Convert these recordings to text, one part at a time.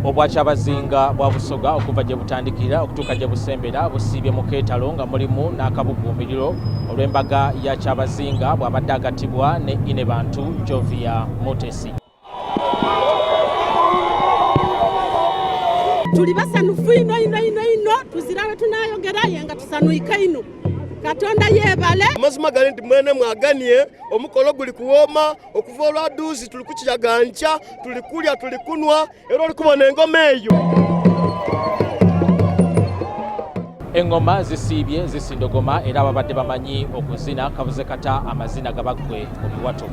Obwa Kyabazinga bwa Busoga okuva gye butandikira okutuuka gye busembera busiibye mu keetalo nga mulimu n'akabuguumiriro olw'embaga ya Kyabazinga bw'abadde agattibwa ne Inebantu Jovia Motesi. Tuli basanufu ino tuzirawe tunayogera yenga tusanuyika ino. Katonda yebale amazima gali nti mwene mwaganie omukolo guli kuwoma okuva olwaduuzi tuli kukiyaganca tuli kulya tuli kunwa era oli kubona engoma eyo. Engoma zisiibye zisindogoma era ababadde bamanyi okuzina kabuze kata amazina gabagwe mu biwato.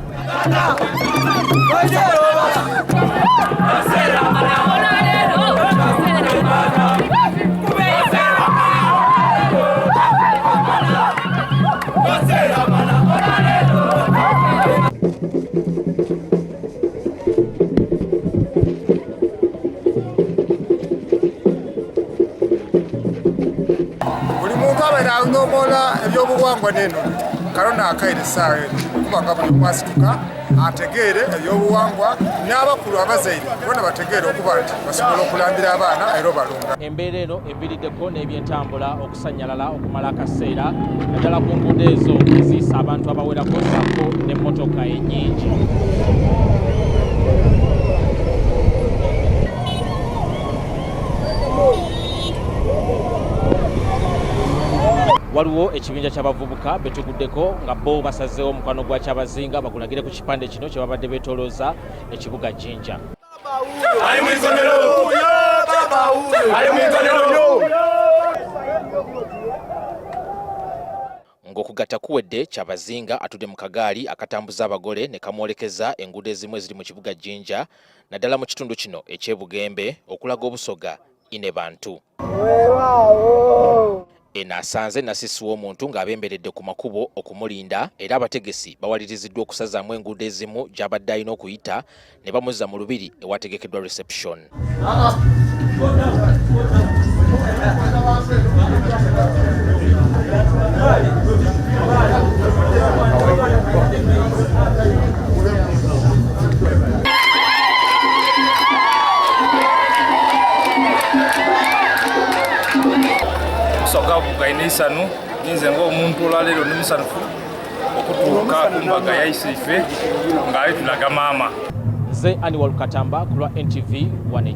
Nomola ebyobuwangwa neno Kalona akaire sawe kubanga buli mwasituka ategeere ebyobuwangwa n'abakulu abazaire bona bategeere okuba nti basobola okulambira abaana era balunga. Embeera eno eviiriddeko n'ebyentambula okusanyalala okumala akaseera naddala ku nguudo ezo eziyisa abantu abawerako sako n'emmotoka ennyingi. Waliwo ekibinja ky'abavubuka betuguddeko nga bo basazeewo omukwano gwa Kyabazinga bagulagire ku kipande kino kye babadde beetolooza ekibuga Jinja. Ng'okugatta kuwedde, Kyabazinga atudde mu kagaali akatambuza abagole ne kamwolekeza enguudo ezimu eziri mu kibuga Jinja naddala mu kitundu kino eky'Ebugembe okulaga Obusoga Inebantu. Eno asanze nasisiwa omuntu ng'abemberedde ku makubo okumulinda era abategesi bawaliriziddwa okusazaamu enguudo ezimu gy'abadde alina okuyita ne bamuzza mu Lubiri ewategekeddwa reception. Busoga bugaine isanu nze ng'omuntu olwaleero ndi musanufu okutuuka ku mbaga yayise ife ng'ayo tulaga maama. Nze Annual Katamba ku lwa NTV 1.